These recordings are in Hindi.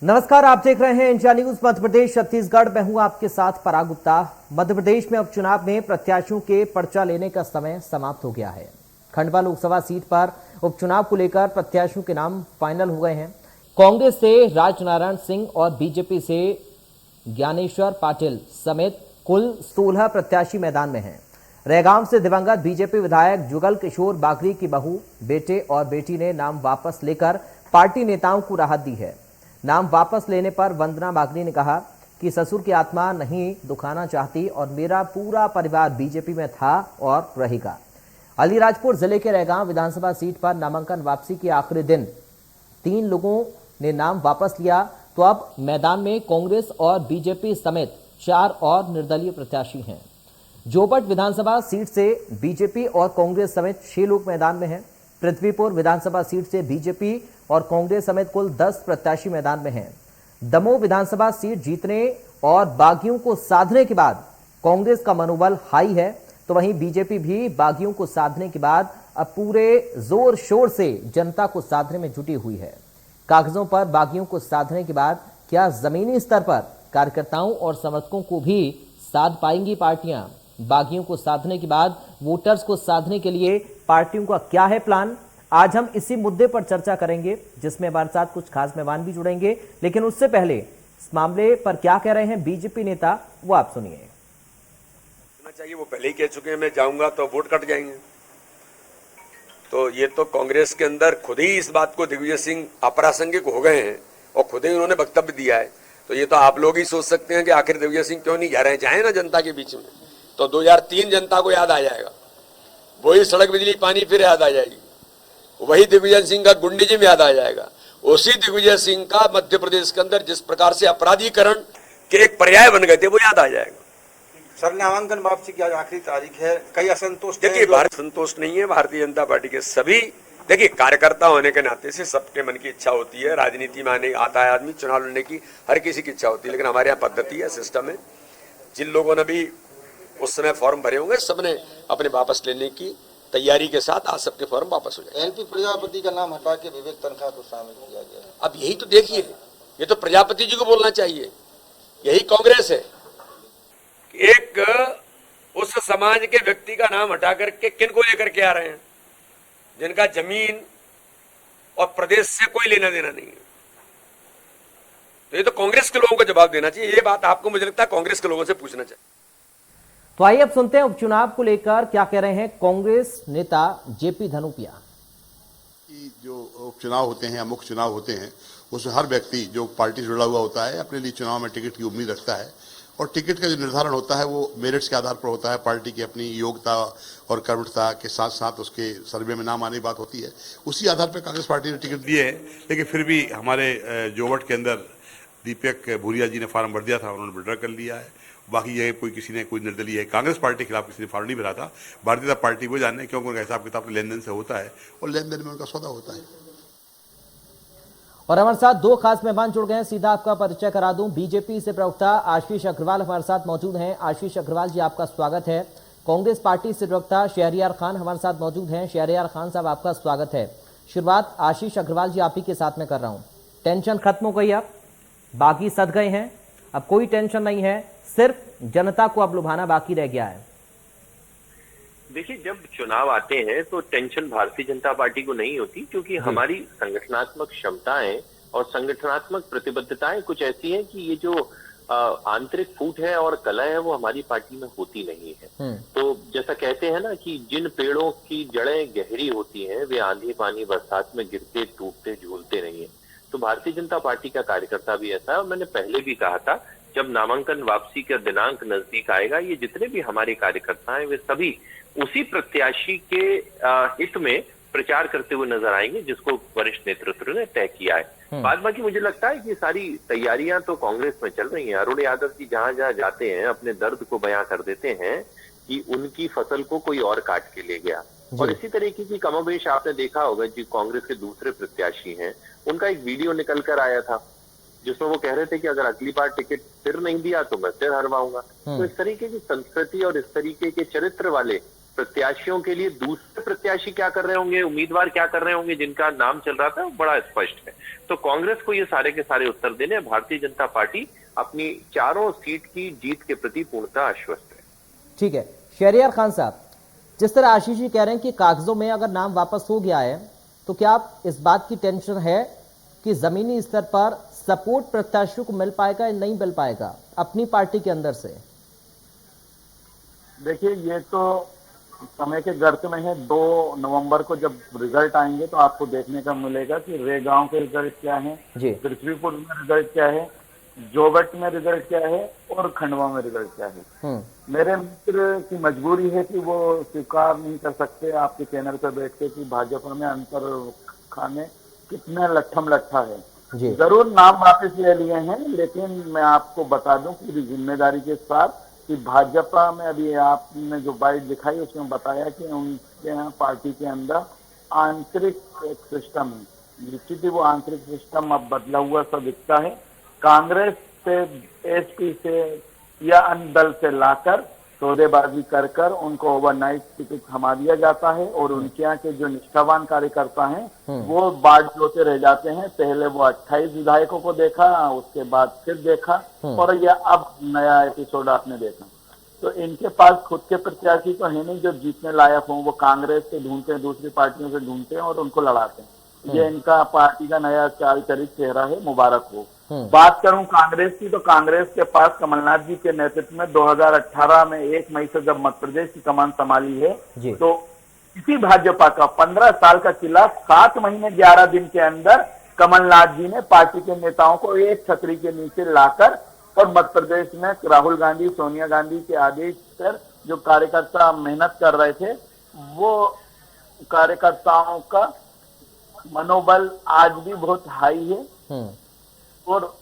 नमस्कार, आप देख रहे हैं इंडिया न्यूज मध्य प्रदेश छत्तीसगढ़। मैं हूं आपके साथ पराग गुप्ता। मध्य प्रदेश में उपचुनाव में प्रत्याशियों के पर्चा लेने का समय समाप्त हो गया है। खंडवा लोकसभा सीट पर उपचुनाव को लेकर प्रत्याशियों के नाम फाइनल हो गए हैं। कांग्रेस से राजनारायण सिंह और बीजेपी से ज्ञानेश्वर पाटिल समेत कुल 16 प्रत्याशी मैदान में हैं। रैगांव से दिवंगत बीजेपी विधायक जुगल किशोर बागरी की बहू, बेटे और बेटी ने नाम वापस लेकर पार्टी नेताओं को राहत दी है। नाम वापस लेने पर वंदना बागरी ने कहा कि ससुर की आत्मा नहीं दुखाना चाहती और मेरा पूरा परिवार बीजेपी में था और रहेगा। अलीराजपुर जिले के रैगांव विधानसभा सीट पर नामांकन वापसी के आखिरी दिन 3 लोगों ने नाम वापस लिया, तो अब मैदान में कांग्रेस और बीजेपी समेत 4 और निर्दलीय प्रत्याशी हैं। जोबट विधानसभा सीट से बीजेपी और कांग्रेस समेत 6 लोग मैदान में हैं। पृथ्वीपुर विधानसभा सीट से बीजेपी और कांग्रेस समेत कुल 10 प्रत्याशी मैदान में हैं। दमोह विधानसभा सीट जीतने और बागियों को साधने के बाद कांग्रेस का मनोबल हाई है, तो वहीं बीजेपी भी बागियों को साधने के बाद अब पूरे जोर शोर से जनता को साधने में जुटी हुई है। कागजों पर बागियों को साधने के बाद क्या जमीनी स्तर पर कार्यकर्ताओं और समर्थकों को भी साध पाएंगी पार्टियां? बागियों को साधने के बाद वोटर्स को साधने के लिए पार्टियों का क्या है प्लान? आज हम इसी मुद्दे पर चर्चा करेंगे, जिसमें हमारे साथ कुछ खास मेहमान भी जुड़ेंगे। लेकिन उससे पहले इस मामले पर क्या कह रहे हैं बीजेपी नेता, वो आप सुनिए। चाहिए वो पहले ही कह चुके हैं, मैं जाऊंगा तो वोट कट जाएंगे। तो ये तो कांग्रेस के अंदर खुद ही इस बात को दिग्विजय सिंह अप्रासंगिक हो गए हैं और खुद ही उन्होंने वक्तव्य दिया है। तो ये तो आप लोग ही सोच सकते हैं कि आखिर दिग्विजय सिंह क्यों नहीं जा रहे हैं। जाए ना जनता के बीच में, तो 2003 जनता को याद आ जाएगा, वही सड़क बिजली पानी फिर याद आ जाएगी, वही दिग्विजय सिंह का गुंडीजिम याद आ जाएगा, उसी दिग्विजय सिंह का मध्य प्रदेश के अंदर जिस प्रकार से अपराधीकरण के एक पर्याय बन गए थे वो याद आ जाएगा। सर, नामांकन वापसी की आज आखिरी तारीख है, कई असंतोष। देखिए, भारत संतोष नहीं है। भारतीय जनता पार्टी के सभी, देखिए, कार्यकर्ता होने के नाते से सबके मन की इच्छा होती है। राजनीति में आने आता है आदमी, चुनाव लड़ने की हर किसी की इच्छा होती है, लेकिन हमारे यहाँ पद्धति है, सिस्टम है। जिन लोगों ने भी उस समय फॉर्म भरे होंगे सबने अपने वापस लेने की तैयारी के साथ आज सबके फॉर्म वापस हो जाए। एलपी प्रजापति का नाम हटा के विवेक तनखा को शामिल किया गया। अब यही तो देखिए, ये तो प्रजापति जी को बोलना चाहिए। यही कांग्रेस है कि एक उस समाज के व्यक्ति का नाम हटा करके किन को लेकर के आ रहे हैं, जिनका जमीन और प्रदेश से कोई लेना देना नहीं है। तो ये तो कांग्रेस के लोगों को जवाब देना चाहिए। ये बात आपको, मुझे लगता है, कांग्रेस के लोगों से पूछना चाहिए। तो आइए अब सुनते हैं उपचुनाव को लेकर क्या कह रहे हैं कांग्रेस नेता जेपी धनुपिया। जो उपचुनाव होते हैं या मुख्य चुनाव होते हैं, उसमें हर व्यक्ति जो पार्टी से जुड़ा हुआ होता है अपने लिए चुनाव में टिकट की उम्मीद रखता है, और टिकट का जो निर्धारण होता है वो मेरिट्स के आधार पर होता है। पार्टी की अपनी योग्यता और कर्मठता के साथ साथ उसके सर्वे में नाम आने की बात होती है। उसी आधार पर कांग्रेस पार्टी ने टिकट दिए हैं। लेकिन फिर भी हमारे जोवट के अंदर दीपक भूरिया जी ने फार्म भर दिया था, उन्होंने विड्रॉ कर लिया है। बाकी ये किसी ने कोई निर्दलीय है, कांग्रेस पार्टी के खिलाफ किसी ने फार्म नहीं भरा था। भारतीय जनता पार्टी वो जानने क्योंकि उनका हिसाब किताब लेन देन से होता है और लेन देन में उनका सौदा होता है। और हमारे साथ 2 खास मेहमान जुड़ गए हैं, सीधा आपका परिचय करा दूं। बीजेपी से प्रवक्ता आशीष अग्रवाल हमारे साथ मौजूद हैं। आशीष अग्रवाल जी, आपका स्वागत है। कांग्रेस पार्टी से प्रवक्ता शहरियार खान हमारे साथ मौजूद हैं। शहरियार खान साहब, आपका स्वागत है। शुरुआत आशीष अग्रवाल जी आप ही के साथ में कर रहा हूं। टेंशन खत्म हो गई, अब बाकी सध गए हैं, अब कोई टेंशन नहीं है, सिर्फ जनता को अब लुभाना बाकी रह गया है। देखिए, जब चुनाव आते हैं तो टेंशन भारतीय जनता पार्टी को नहीं होती, क्योंकि हमारी संगठनात्मक क्षमताएं और संगठनात्मक प्रतिबद्धताएं कुछ ऐसी हैं कि ये जो आंतरिक फूट है और कला है वो हमारी पार्टी में होती नहीं है। तो जैसा कहते हैं ना कि जिन पेड़ों की जड़ें गहरी होती हैं वे आंधी पानी बरसात में गिरते टूटते झूलते नहीं है। तो भारतीय जनता पार्टी का कार्यकर्ता भी ऐसा है। और मैंने पहले भी कहा था, जब नामांकन वापसी का दिनांक नजदीक आएगा, ये जितने भी हमारे कार्यकर्ता हैं वे सभी उसी प्रत्याशी के हित में प्रचार करते हुए नजर आएंगे जिसको वरिष्ठ नेतृत्व ने तय किया है। बाद बाकी मुझे लगता है कि सारी तैयारियां तो कांग्रेस में चल रही हैं। अरुण यादव जी जहां जहां जाते हैं अपने दर्द को बयां कर देते हैं कि उनकी फसल को कोई और काट के ले गया। और इसी तरीके की कमोबेश आपने देखा होगा जो कांग्रेस के दूसरे प्रत्याशी हैं, उनका एक वीडियो निकल कर आया था जिसमें वो कह रहे थे कि अगर अगली बार टिकट फिर नहीं दिया तो मैं फिर हरवाऊंगा। तो इस तरीके की संस्कृति और इस तरीके के चरित्र वाले प्रत्याशियों के लिए दूसरे प्रत्याशी क्या कर रहे होंगे, उम्मीदवार क्या कर रहे होंगे जिनका नाम चल रहा था, वो बड़ा स्पष्ट है। तो कांग्रेस को ये सारे के सारे उत्तर देने, भारतीय जनता पार्टी अपनी चारों सीट की जीत के प्रति पूर्णतः आश्वस्त है। ठीक है शहरियार खान साहब, जिस तरह आशीष जी कह रहे हैं कि कागजों में अगर नाम वापस हो गया है, तो क्या आप इस बात की टेंशन है कि जमीनी स्तर पर सपोर्ट प्रत्याशियों को मिल पाएगा या नहीं मिल पाएगा अपनी पार्टी के अंदर से? देखिए, ये तो समय के गर्त में है। 2 नवंबर को जब रिजल्ट आएंगे तो आपको देखने का मिलेगा कि रेगांव के रिजल्ट क्या है, पृथ्वीपुर में रिजल्ट क्या है, जोगट में रिजल्ट क्या है और खंडवा में रिजल्ट क्या है। मेरे मित्र की मजबूरी है कि वो स्वीकार नहीं कर सकते आपके चैनल पर बैठ के कि भाजपा में अंतर खाने कितना लट्ठम लट्ठा है। जरूर नाम वापस ले लिए हैं, लेकिन मैं आपको बता दूं कि जिम्मेदारी के साथ कि भाजपा में अभी आपने जो बाइट दिखाई उसमें बताया कि उनके यहाँ पार्टी के अंदर आंतरिक एक सिस्टम है। निश्चित ही वो आंतरिक सिस्टम अब बदला हुआ सा दिखता है। कांग्रेस से, एसपी से या अन्य दल से लाकर सौदेबाजी कर कर उनको ओवरनाइट टिकट थमा दिया जाता है और उनके यहाँ के जो निष्ठावान कार्यकर्ता हैं वो बाट जोते रह जाते हैं। पहले वो 28 विधायकों को देखा, उसके बाद फिर देखा और यह अब नया एपिसोड आपने देखा। तो इनके पास खुद के प्रत्याशी तो है नहीं जो जीतने लायक हों। वो कांग्रेस से ढूंढते हैं, दूसरी पार्टियों से ढूंढते हैं और उनको लड़ाते हैं। ये इनका पार्टी का नया चाल चरित चेहरा है, मुबारक हो। बात करूं कांग्रेस की, तो कांग्रेस के पास कमलनाथ जी के नेतृत्व में 2018 में 1 मई से जब मध्य प्रदेश की कमान संभाली है, तो इसी भाजपा का 15 साल का किला 7 महीने 11 दिन के अंदर कमलनाथ जी ने पार्टी के नेताओं को एक छतरी के नीचे लाकर और मध्य प्रदेश में राहुल गांधी, सोनिया गांधी के आदेश पर जो कार्यकर्ता मेहनत कर रहे थे, वो कार्यकर्ताओं का मनोबल आज भी बहुत हाई है और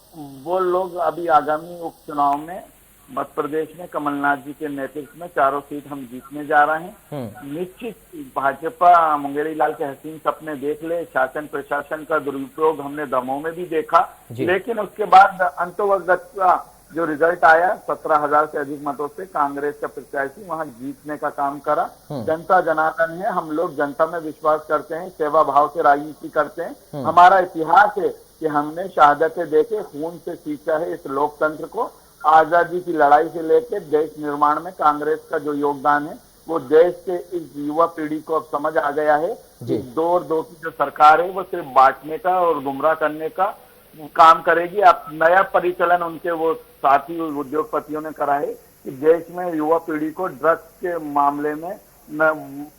वो लोग अभी आगामी उपचुनाव में मध्य प्रदेश में कमलनाथ जी के नेतृत्व में चारों सीट हम जीतने जा रहे हैं। निश्चित भाजपा मुंगेरी लाल के हसीन सपने देख ले, शासन प्रशासन का दुरुपयोग हमने दमों में भी देखा, लेकिन उसके बाद अंतोगत का जो रिजल्ट आया 17,000 से अधिक मतों से कांग्रेस का प्रत्याशी वहां जीतने का काम करा। जनता जनार्दन है, हम लोग जनता में विश्वास करते हैं, सेवा भाव से राजनीति करते हैं। हमारा इतिहास है कि हमने शहादतें देके खून से सींचा है इस लोकतंत्र को। आजादी की लड़ाई से लेकर देश निर्माण में कांग्रेस का जो योगदान है वो देश के इस युवा पीढ़ी को अब समझ आ गया है कि 2 और 2 की जो सरकार है वो सिर्फ बांटने का और गुमराह करने का काम करेगी। अब नया परिचालन उनके वो साथी उद्योगपतियों ने करा है कि देश में युवा पीढ़ी को ड्रग्स के मामले में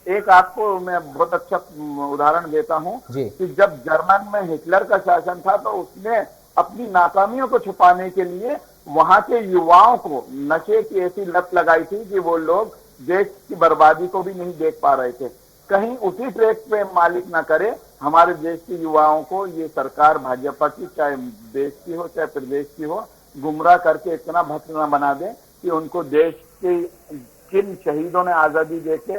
एक आपको मैं बहुत अच्छा उदाहरण देता हूं कि जब जर्मन में हिटलर का शासन था तो उसने अपनी नाकामियों को छुपाने के लिए वहां के युवाओं को नशे की ऐसी लत लगाई थी कि वो लोग देश की बर्बादी को भी नहीं देख पा रहे थे। कहीं उसी ट्रैक पे मालिक ना करे हमारे देश के युवाओं को ये सरकार भाजपा की, चाहे देश की हो चाहे प्रदेश की हो, गुमराह करके इतना भक्त न बना दे कि उनको देश के किन शहीदों ने आजादी देके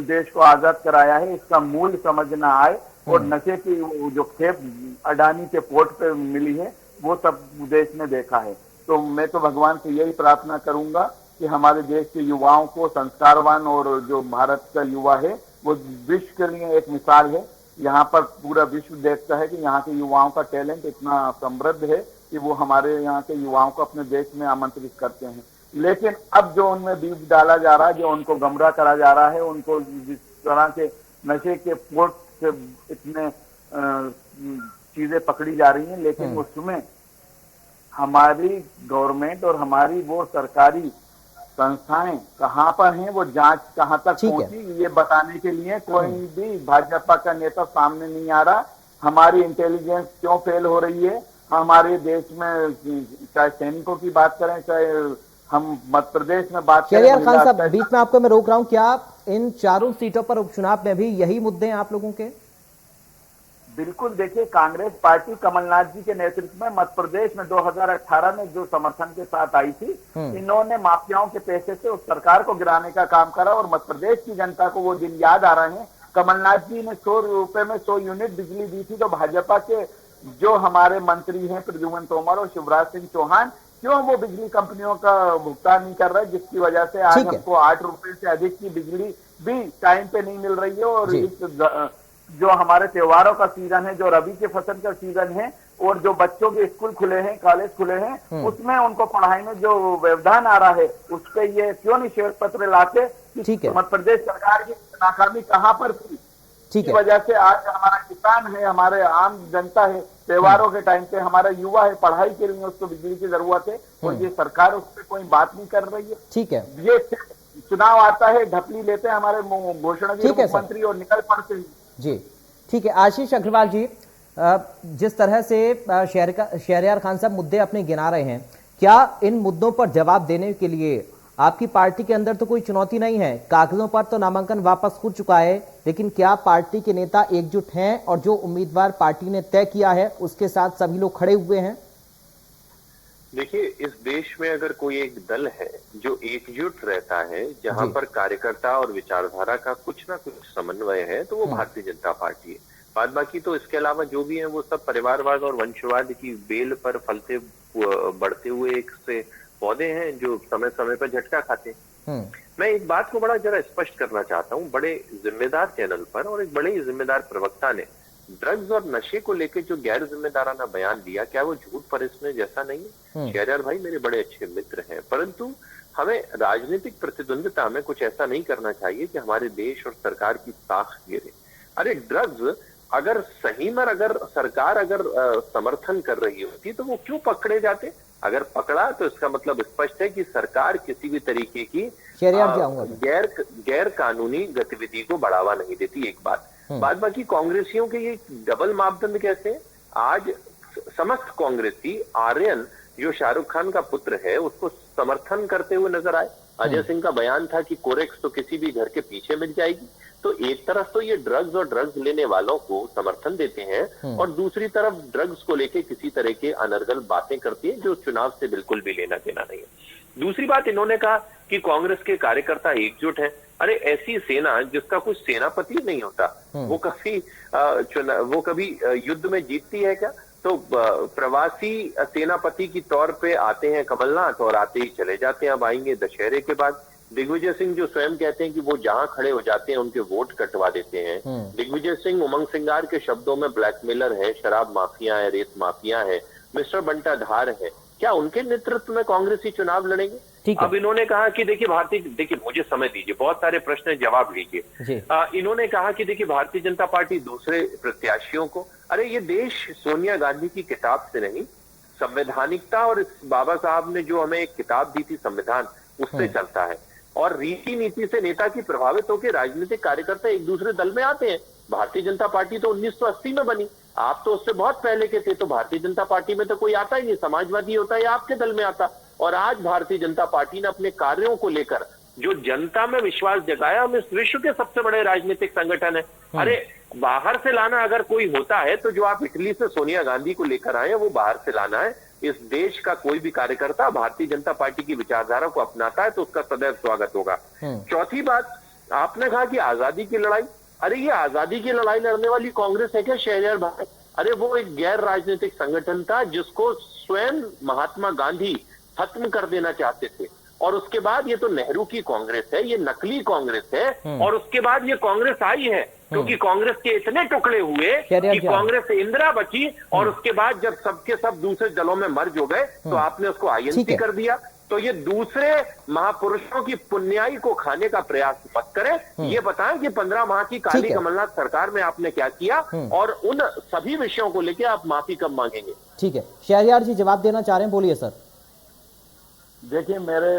देश को आजाद कराया है इसका मूल्य समझ ना आए और नशे की जो खेप अडानी के पोर्ट पे मिली है वो सब देश ने देखा है। तो मैं तो भगवान से यही प्रार्थना करूंगा कि हमारे देश के युवाओं को संस्कारवान और जो भारत का युवा है वो विश्व के लिए एक मिसाल है। यहाँ पर पूरा विश्व देखता है कि यहाँ के युवाओं का टैलेंट इतना समृद्ध है कि वो हमारे यहाँ के युवाओं को अपने देश में आमंत्रित करते हैं। लेकिन अब जो उनमें बीज डाला जा रहा है, जो उनको गुमराह करा जा रहा है, उनको जिस तरह के नशे के पोर्ट से इतने चीजें पकड़ी जा रही हैं, लेकिन उसमें हमारी गवर्नमेंट और हमारी वो सरकारी संस्थाएं कहां पर हैं, वो जांच कहां तक पहुंची, ये बताने के लिए कोई भी भाजपा का नेता सामने नहीं आ रहा। हमारी इंटेलिजेंस क्यों फेल हो रही है? हमारे देश में चाहे सैनिकों की बात करें, चाहे हम मध्य प्रदेश में बात करें। शहरियार खान साहब, बीच में आपको मैं रोक रहा हूं, क्या इन चारों सीटों पर उपचुनाव में भी यही मुद्दे हैं आप लोगों के? बिल्कुल, देखिए कांग्रेस पार्टी कमलनाथ जी के नेतृत्व में मध्य प्रदेश में 2018 में जो समर्थन के साथ आई थी, इन्होंने माफियाओं के पैसे से उस सरकार को गिराने का काम करा और मध्य प्रदेश की जनता को वो दिन याद आ रहे हैं। कमलनाथ जी ने 100 रुपए में 100 यूनिट बिजली दी थी, तो भाजपा के जो हमारे मंत्री हैं प्रद्युम्न तोमर और शिवराज सिंह चौहान क्यों वो बिजली कंपनियों का भुगतान नहीं कर रहा है, जिसकी वजह से आज ठीक है। हमको 8 रुपए से अधिक की बिजली भी टाइम पे नहीं मिल रही है। और जी। जो हमारे त्योहारों का सीजन है, जो रबी के फसल का सीजन है, और जो बच्चों के स्कूल खुले हैं, कॉलेज खुले हैं, उसमें उनको पढ़ाई में जो व्यवधान आ रहा है, उस पे ये क्यों नहीं श्वेत पत्र लाते कि ठीक है। मध्य प्रदेश सरकार की नाकामी कहां पर थी। ठीक की है। वजह से आज हमारा किसान है, हमारे आम जनता है, त्योहारों के टाइम पे हमारा युवा है, पढ़ाई के लिए उसको बिजली की जरूरत है, और ये सरकार उस पर कोई बात नहीं कर रही है। ठीक है। ये चुनाव आता है, ढपली लेते हैं हमारे घोषणा ठीक है सर। मुख्यमंत्री और निकल पड़ते हैं। जी ठीक है। आशीष अग्रवाल जी, जिस तरह से शहरयार खान साहब मुद्दे अपने गिना रहे हैं, क्या इन मुद्दों पर जवाब देने के लिए आपकी पार्टी के अंदर तो कोई चुनौती नहीं है? कागजों पर तो नामांकन वापस हो चुका है, लेकिन क्या पार्टी के नेता एकजुट हैं और जो उम्मीदवार पार्टी ने तय किया है उसके साथ सभी लोग खड़े हुए हैं? देखिए, इस देश में अगर कोई एक दल है जो एकजुट रहता है, जहां पर कार्यकर्ता और विचारधारा का कुछ ना कुछ समन्वय है, तो वो भारतीय जनता पार्टी है। बाद बाकी तो इसके अलावा जो भी है वो सब परिवारवाद और वंशवाद की बेल पर फलते बढ़ते हुए एक से पौधे हैं जो समय समय पर झटका खाते हैं। मैं एक बात को बड़ा जरा स्पष्ट करना चाहता हूँ, बड़े जिम्मेदार चैनल पर और एक बड़े ही जिम्मेदार प्रवक्ता ने ड्रग्स और नशे को लेकर जो गैर जिम्मेदाराना बयान दिया, क्या वो झूठ परिसने जैसा नहीं है? शहरयार भाई मेरे बड़े अच्छे मित्र हैं, परंतु हमें राजनीतिक प्रतिद्वंदिता में कुछ ऐसा नहीं करना चाहिए कि हमारे देश और सरकार की साख गिरे। अरे ड्रग्स अगर सही में अगर सरकार समर्थन कर रही होती तो वो क्यों पकड़े जाते? अगर पकड़ा तो इसका मतलब स्पष्ट है कि सरकार किसी भी तरीके की गैर कानूनी गतिविधि को बढ़ावा नहीं देती। एक बात। बाद बाकी कांग्रेसियों के ये डबल मापदंड कैसे हैं? आज समस्त कांग्रेसी आर्यन जो शाहरुख खान का पुत्र है उसको समर्थन करते हुए नजर आए। अजय सिंह का बयान था कि कोरेक्स तो किसी भी घर के पीछे मिल जाएगी। तो एक तरफ तो ये ड्रग्स और ड्रग्स लेने वालों को समर्थन देते हैं और दूसरी तरफ ड्रग्स को लेके किसी तरह के अनर्गल बातें करती है जो चुनाव से बिल्कुल भी लेना देना नहीं है। दूसरी बात, इन्होंने कहा कि कांग्रेस के कार्यकर्ता एकजुट हैं। अरे ऐसी सेना जिसका कुछ सेनापति नहीं होता, वो कभी युद्ध में जीतती है क्या? तो प्रवासी सेनापति की तौर पे आते हैं कमलनाथ और आते ही चले जाते हैं। अब आएंगे दशहरे के बाद। दिग्विजय सिंह जो स्वयं कहते हैं कि वो जहां खड़े हो जाते हैं उनके वोट कटवा देते हैं। दिग्विजय सिंह उमंग सिंगार के शब्दों में ब्लैकमेलर है, शराब माफिया है, रेत माफिया है, मिस्टर बंटा धार है। क्या उनके नेतृत्व में कांग्रेसी चुनाव लड़ेंगे? अब इन्होंने कहा कि देखिए मुझे समय दीजिए, बहुत सारे प्रश्न जवाब लीजिए। इन्होंने कहा कि देखिए भारतीय जनता पार्टी दूसरे प्रत्याशियों को, अरे ये देश सोनिया गांधी की किताब से नहीं, संवैधानिकता और इस बाबा साहब ने जो हमें एक किताब दी थी संविधान, उससे चलता है। और रीति नीति से नेता की प्रभावित होकर राजनीतिक कार्यकर्ता एक दूसरे दल में आते हैं। भारतीय जनता पार्टी तो 1980 में बनी, आप तो उससे बहुत पहले के थे। तो भारतीय जनता पार्टी में तो कोई आता ही नहीं, समाजवादी होता है आपके दल में आता। और आज भारतीय जनता पार्टी ने अपने कार्यों को लेकर जो जनता में विश्वास जगाया, हम इस विश्व के सबसे बड़े राजनीतिक संगठन है। अरे बाहर से लाना अगर कोई होता है तो जो आप इटली से सोनिया गांधी को लेकर आए हैं वो बाहर से लाना है। इस देश का कोई भी कार्यकर्ता भारतीय जनता पार्टी की विचारधारा को अपनाता है तो उसका सदैव स्वागत होगा। चौथी बात, आपने कहा कि आजादी की लड़ाई, अरे ये आजादी की लड़ाई लड़ने वाली कांग्रेस है क्या शहरयार भाई? अरे वो एक गैर राजनीतिक संगठन था जिसको स्वयं महात्मा गांधी खत्म कर देना चाहते थे। और उसके बाद ये तो नेहरू की कांग्रेस है, ये नकली कांग्रेस है। और उसके बाद ये कांग्रेस आई है क्योंकि कांग्रेस के इतने टुकड़े हुए कि कांग्रेस से इंदिरा बची। और उसके बाद जब सबके सब दूसरे दलों में मर्ज हो गए तो आपने उसको आईएनसी कर दिया। तो ये दूसरे महापुरुषों की पुण्याई को खाने का प्रयास मत करें। ये बताएं कि 15 माह की काली कमलनाथ सरकार में आपने क्या किया और उन सभी विषयों को लेकर आप माफी कब मांगेंगे? ठीक है, शहरयार जी जवाब देना चाह रहे हैं, बोलिए सर। देखिए, मेरे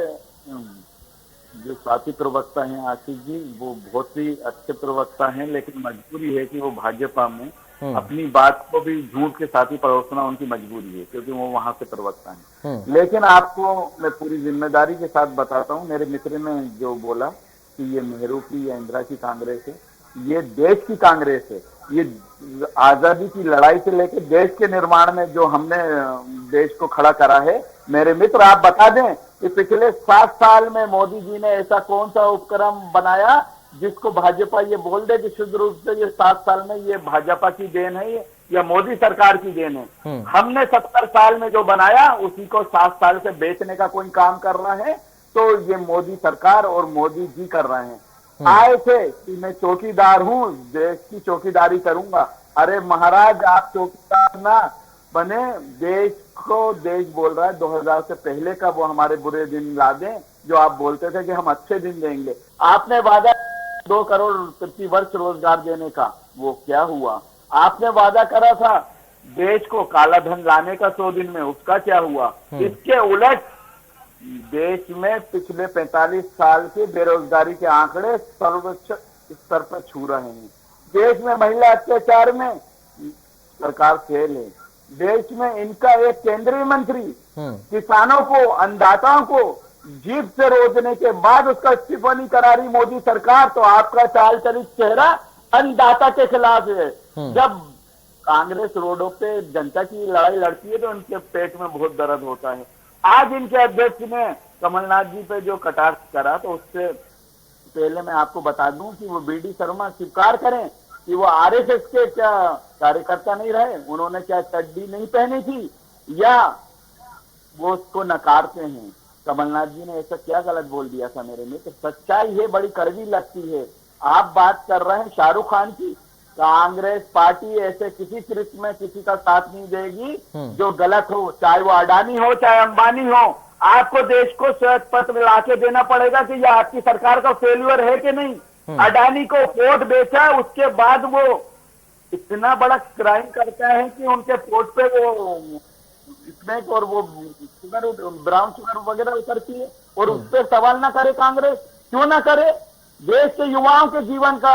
जो साथी प्रवक्ता हैं आशीष जी, वो बहुत ही अच्छे प्रवक्ता हैं, लेकिन मजबूरी है कि वो भाजपा में अपनी बात को भी झूठ के साथ ही परोसना उनकी मजबूरी है, क्योंकि वो वहां से प्रवक्ता हैं। लेकिन आपको मैं पूरी जिम्मेदारी के साथ बताता हूँ, मेरे मित्र ने जो बोला कि ये नेहरू की या इंदिरा की कांग्रेस है, ये देश की कांग्रेस है। ये आजादी की लड़ाई से लेकर देश के निर्माण में जो हमने देश को खड़ा करा है। मेरे मित्र, आप बता दें कि पिछले 7 साल में मोदी जी ने ऐसा कौन सा उपक्रम बनाया जिसको भाजपा ये बोल दे कि शुद्ध रूप से ये 7 साल में ये भाजपा की देन है, या मोदी सरकार की देन है। हमने 70 साल में जो बनाया उसी को 7 साल से बेचने का कोई काम कर रहा है, तो ये मोदी सरकार और मोदी जी कर रहे हैं। आए थे कि मैं चौकीदार हूं, देश की चौकीदारी करूंगा। अरे महाराज, आप चौकीदार ना बने, देश को देश बोल रहा है 2000 से पहले का वो हमारे बुरे दिन ला दें, जो आप बोलते थे कि हम अच्छे दिन देंगे। आपने वादा 2 करोड़ प्रति वर्ष रोजगार देने का, वो क्या हुआ? आपने वादा करा था देश को काला धन लाने का 100 दिन में, उसका क्या हुआ? इसके उलट देश में पिछले 45 साल के बेरोजगारी के आंकड़े सर्वोच्च स्तर पर छू रहे हैं। देश में महिला अत्याचार में सरकार फेल है। देश में इनका एक केंद्रीय मंत्री किसानों को, अन्नदाताओं को जीभ से रोजने के बाद उसका इस्तीफा नहीं करा रही मोदी सरकार, तो आपका चाल चलित चेहरा अन्नदाता के खिलाफ है। जब कांग्रेस रोडों पे जनता की लड़ाई लड़ती है तो उनके पेट में बहुत दर्द होता है। आज इनके अध्यक्ष ने कमलनाथ जी पे जो कटाक्ष करा, तो उससे पहले मैं आपको बता दूं कि वो बीडी शर्मा स्वीकार करें कि वो आरएसएस के क्या कार्यकर्ता नहीं रहे, उन्होंने क्या चड्डी नहीं पहनी थी, या वो उसको नकारते हैं। कमलनाथ जी ने ऐसा क्या गलत बोल दिया था मेरे में? तो सच्चाई है, बड़ी कड़वी लगती है। आप बात कर रहे हैं शाहरुख खान की, कांग्रेस पार्टी ऐसे किसी कृत्य में किसी का साथ नहीं देगी जो गलत हो, चाहे वो अडानी हो चाहे अंबानी हो। आपको देश को श्वेत पत्र लाके देना पड़ेगा कि यह आपकी सरकार का फेल्यूर है कि नहीं। अडानी को पोर्ट बेचा, उसके बाद वो इतना बड़ा क्राइम करता है कि उनके पोर्ट पे वो स्मैक और वो शुगर, ब्राउन शुगर वगैरह उतरती है, और उस पर सवाल ना करे कांग्रेस। क्यों ना करे? देश के युवाओं के जीवन का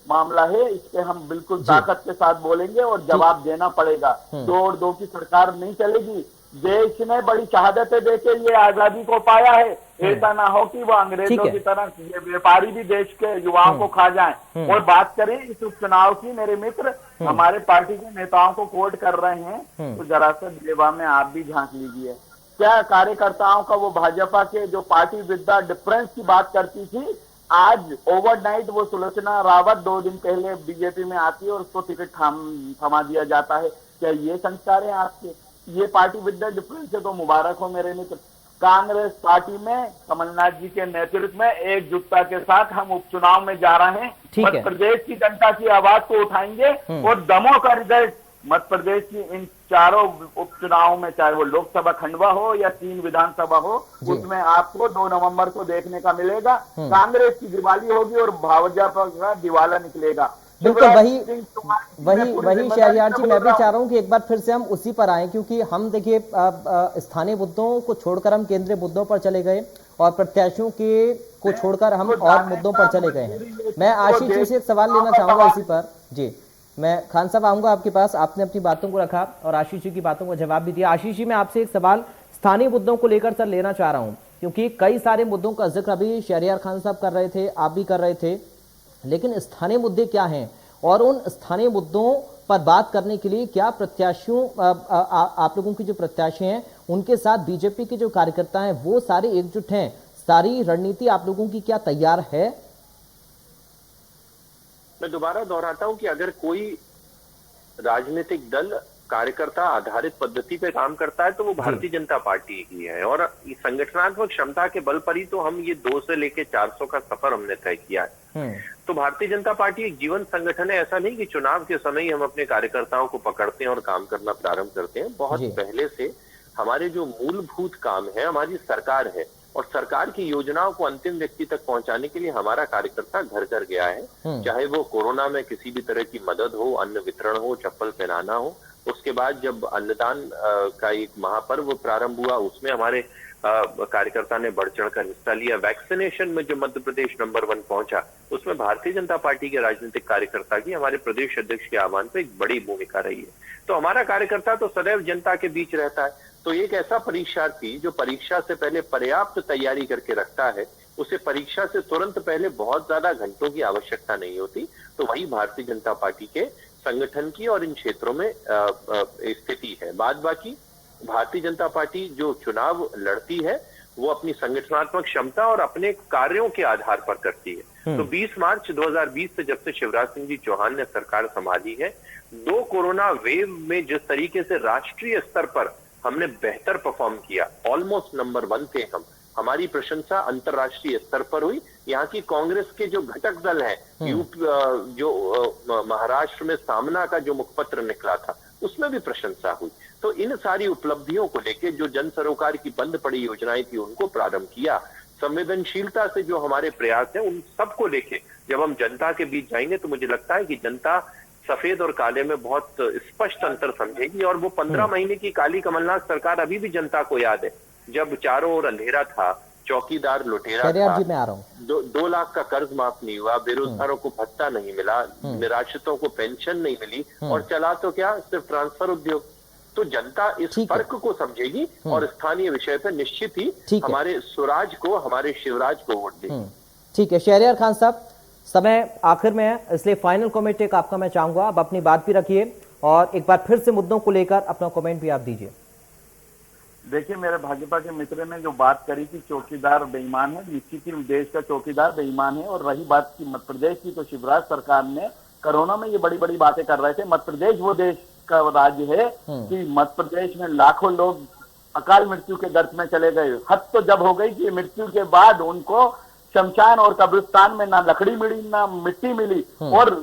मामला है, इस पे हम बिल्कुल ताकत के साथ बोलेंगे और जवाब देना पड़ेगा। 2 और 2 की सरकार नहीं चलेगी। देश ने बड़ी शहादतें देके ये आजादी को पाया है। ऐसा ना हो कि वो अंग्रेजों की तरह ये व्यापारी भी देश के युवाओं को खा जाएं। और बात करें इस उपचुनाव की, मेरे मित्र हमारे पार्टी के नेताओं को कोट कर रहे हैं, तो जरा सा जेवा में आप भी झांक लीजिए। क्या कार्यकर्ताओं का वो भाजपा के जो पार्टी विद डिफरेंस की बात करती थी, आज ओवरनाइट वो सुलोचना रावत 2 दिन पहले बीजेपी में आती है और उसको टिकट थमा दिया जाता है। क्या ये संस्कार है आपके? ये पार्टी विद डिफरेंस है तो मुबारक हो मेरे मित्र। कांग्रेस पार्टी में कमलनाथ जी के नेतृत्व में एकजुटता के साथ हम उपचुनाव में जा रहे हैं। मध्य प्रदेश की जनता की आवाज को उठाएंगे और दमों का रिजल्ट मध्य प्रदेश की इन 4 उपचुनावों में, चाहे वो लोकसभा खंडवा हो या 3 विधानसभा हो, उसमें आपको 2 नवंबर को देखने का मिलेगा। कांग्रेस की दिवाली होगी और भाजपा का दिवाला निकलेगा। बिल्कुल वही शहरयार जी, मैं भी चाह रहा हूं कि एक बार फिर से हम उसी पर आए, क्योंकि हम देखिए स्थानीय मुद्दों को छोड़कर हम केंद्रीय मुद्दों पर चले गए और प्रत्याशियों के को छोड़कर हम और मुद्दों पर चले गए हैं। मैं आशीष जी से एक सवाल लेना चाहूंगा इसी पर। जी, मैं खान साहब आऊंगा आपके पास। आपने अपनी बातों को रखा और आशीष जी की बातों को जवाब भी दिया। आशीष जी, मैं आपसे एक सवाल स्थानीय मुद्दों को लेकर सर लेना चाह रहा हूं, क्योंकि कई सारे मुद्दों का जिक्र अभी शहरयार खान साहब कर रहे थे, आप भी कर रहे थे, लेकिन स्थानीय मुद्दे क्या हैं और उन स्थानीय मुद्दों पर बात करने के लिए क्या प्रत्याशियों आप लोगों की जो प्रत्याशी हैं उनके साथ बीजेपी के जो कार्यकर्ता हैं वो सारे एकजुट हैं? सारी रणनीति आप लोगों की क्या तैयार है? मैं दोबारा दोहराता हूं कि अगर कोई राजनीतिक दल कार्यकर्ता आधारित पद्धति पे काम करता है तो वो भारतीय जनता पार्टी ही है, और संगठनात्मक क्षमता के बल पर ही तो हम ये 2 से लेके 400 का सफर हमने तय किया है। तो भारतीय जनता पार्टी एक जीवन संगठन है। ऐसा नहीं कि चुनाव के समय ही हम अपने कार्यकर्ताओं को पकड़ते हैं और काम करना प्रारंभ करते हैं। बहुत पहले से हमारे जो मूलभूत काम है, हमारी सरकार है और सरकार की योजनाओं को अंतिम व्यक्ति तक पहुंचाने के लिए हमारा कार्यकर्ता घर घर गया है। चाहे वो कोरोना में किसी भी तरह की मदद हो, अन्न वितरण हो, चप्पल पहनाना हो, उसके बाद जब अन्नदान का एक महापर्व प्रारंभ हुआ उसमें हमारे कार्यकर्ता ने बढ़ चढ़कर हिस्सा लिया। वैक्सीनेशन में जो मध्य प्रदेश नंबर 1 पहुंचा उसमें भारतीय जनता पार्टी के राजनीतिक कार्यकर्ता की हमारे प्रदेश अध्यक्ष के आह्वान पर एक बड़ी भूमिका रही है। तो हमारा कार्यकर्ता तो सदैव जनता के बीच रहता है। तो एक ऐसा परीक्षार्थी जो परीक्षा से पहले पर्याप्त तैयारी करके रखता है, उसे परीक्षा से तुरंत पहले बहुत ज्यादा घंटों की आवश्यकता नहीं होती। तो वही भारतीय जनता पार्टी के संगठन की और इन क्षेत्रों में स्थिति है। बाद बाकी भारतीय जनता पार्टी जो चुनाव लड़ती है वो अपनी संगठनात्मक क्षमता और अपने कार्यों के आधार पर करती है। तो 20 मार्च 2020 से जब से शिवराज सिंह जी चौहान ने सरकार संभाली है, 2 कोरोना वेव में जिस तरीके से राष्ट्रीय स्तर पर हमने बेहतर परफॉर्म किया, ऑलमोस्ट नंबर 1 थे हम, हमारी प्रशंसा अंतर्राष्ट्रीय स्तर पर हुई। यहाँ की कांग्रेस के जो घटक दल है, जो महाराष्ट्र में सामना का जो मुखपत्र निकला था, उसमें भी प्रशंसा हुई। तो इन सारी उपलब्धियों को लेके जो जन सरोकार की बंद पड़ी योजनाएं थी उनको प्रारंभ किया। संवेदनशीलता से जो हमारे प्रयास है उन सबको लेके जब हम जनता के बीच जाएंगे तो मुझे लगता है कि जनता सफेद और काले में बहुत स्पष्ट अंतर समझेगी। और वो 15 महीने की काली कमलनाथ सरकार अभी भी जनता को याद है, जब चारों ओर अंधेरा था, चौकीदार लुटेरा था, जी मैं आ रहा हूं। 2 लाख का कर्ज माफ नहीं हुआ, बेरोजगारों को भत्ता नहीं मिला, निराश्रितों को पेंशन नहीं मिली, और चला तो क्या सिर्फ ट्रांसफर उद्योग। तो जनता इस फर्क को समझेगी और स्थानीय विषय पर निश्चित ही हमारे स्वराज को, हमारे शिवराज को वोट देगी। ठीक है शहरयार खान साहब, समय आखिर में है, इसलिए फाइनल कमेंट एक आपका मैं चाहूंगा। आप अपनी बात भी रखिए और एक बार फिर से मुद्दों को लेकर अपना कमेंट भी आप दीजिए। देखिए, मेरे भाजपा के मित्र ने जो बात करी कि चौकीदार बेईमान है, निश्चित ही देश का चौकीदार बेईमान है। और रही बात की मध्य प्रदेश की, तो शिवराज सरकार ने कोरोना में ये बड़ी बड़ी बातें कर रहे थे। मध्य प्रदेश वो देश का राज्य है कि मध्य प्रदेश में लाखों लोग अकाल मृत्यु के गर्त में चले गए। हद तो जब हो गई कि मृत्यु के बाद उनको शमशान और कब्रिस्तान में ना लकड़ी मिली, ना मिट्टी मिली, और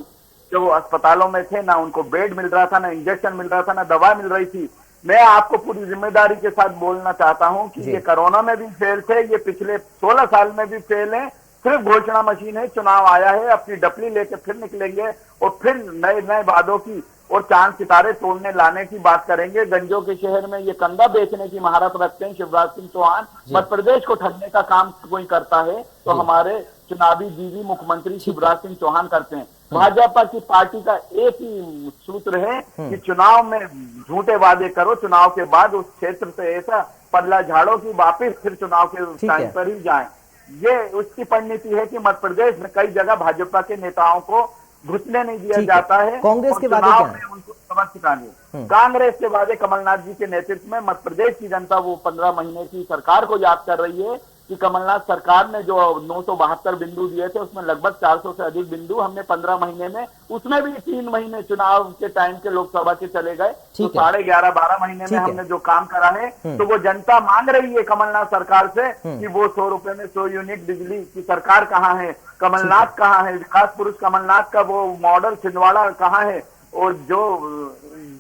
जो अस्पतालों में थे ना उनको बेड मिल रहा था, ना इंजेक्शन मिल रहा था, ना दवा मिल रही थी। मैं आपको पूरी जिम्मेदारी के साथ बोलना चाहता हूं कि ये कोरोना में भी फेल थे, ये पिछले 16 साल में भी फेल है। सिर्फ घोषणा मशीन है, चुनाव आया है, अपनी डपली लेके फिर निकलेंगे और फिर नए नए वादों की और चांद सितारे तोड़ने लाने की बात करेंगे। गंजों के शहर में ये कंधा बेचने की महारत रखते हैं शिवराज सिंह चौहान। मध्य प्रदेश को ठगने का काम कोई करता है तो हमारे चुनावी जीवी मुख्यमंत्री शिवराज सिंह चौहान करते हैं। भाजपा की पार्टी का एक ही सूत्र है कि चुनाव में झूठे वादे करो, चुनाव के बाद उस क्षेत्र से ऐसा पल्ला झाड़ो कि वापिस फिर चुनाव के टाइम पर ही जाएं। ये उसकी परिणति है कि मध्य प्रदेश में कई जगह भाजपा के नेताओं को घुसने नहीं दिया जाता है। कांग्रेस के वादे क्या हैं? उनको समझ सिखानी। कांग्रेस के वादे कमलनाथ जी के नेतृत्व में मध्य प्रदेश की जनता वो 15 महीने की सरकार को याद कर रही है कि कमलनाथ सरकार ने जो 972 बिंदु दिए थे उसमें लगभग 400 से अधिक बिंदु हमने 15 महीने में, उसमें भी 3 महीने चुनाव के टाइम के लोकसभा के चले गए, तो 11.5-12 महीने में हमने जो काम करा है, तो वो जनता मांग रही है कमलनाथ सरकार से कि वो 100 रुपए में 100 यूनिट बिजली की सरकार कहाँ है, कमलनाथ कहाँ है, विकास पुरुष कमलनाथ का वो मॉडल छिंदवाड़ा कहाँ है। और जो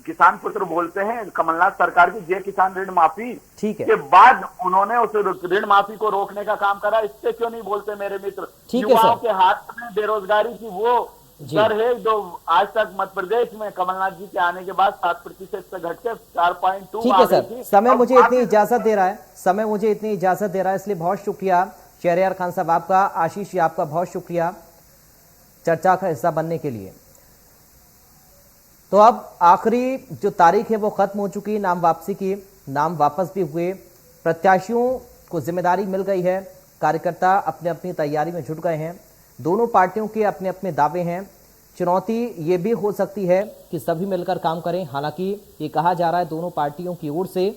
किसान पुत्र बोलते हैं कमलनाथ सरकार की जय किसान ऋण माफी के बाद उन्होंने उस ऋण माफी को रोकने का काम करा, इससे क्यों नहीं बोलते मेरे मित्र? युवाओं के हाथ में बेरोजगारी की वो दर है जो आज तक मध्य प्रदेश में कमलनाथ जी के आने के बाद 7% से घटकर 4.2। ठीक है सर, समय मुझे इतनी इजाजत दे रहा है, समय मुझे इतनी इजाजत दे रहा है, इसलिए बहुत शुक्रिया शहरयार खान साहब आपका। आशीष जी आपका बहुत शुक्रिया चर्चा का हिस्सा बनने के लिए। तो अब आखिरी जो तारीख है वो खत्म हो चुकी है नाम वापसी की, नाम वापस भी हुए, प्रत्याशियों को जिम्मेदारी मिल गई है, कार्यकर्ता अपने अपनी तैयारी में जुट गए हैं, दोनों पार्टियों के अपने अपने दावे हैं। चुनौती ये भी हो सकती है कि सभी मिलकर काम करें, हालांकि ये कहा जा रहा है दोनों पार्टियों की ओर से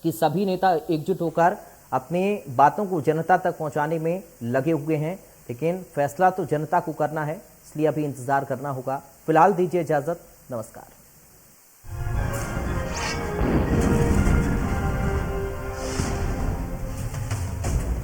कि सभी नेता एकजुट होकर अपनी बातों को जनता तक पहुंचाने में लगे हुए हैं, लेकिन फैसला तो जनता को करना है, इसलिए अभी इंतजार करना होगा। फिलहाल दीजिए इजाजत, नमस्कार।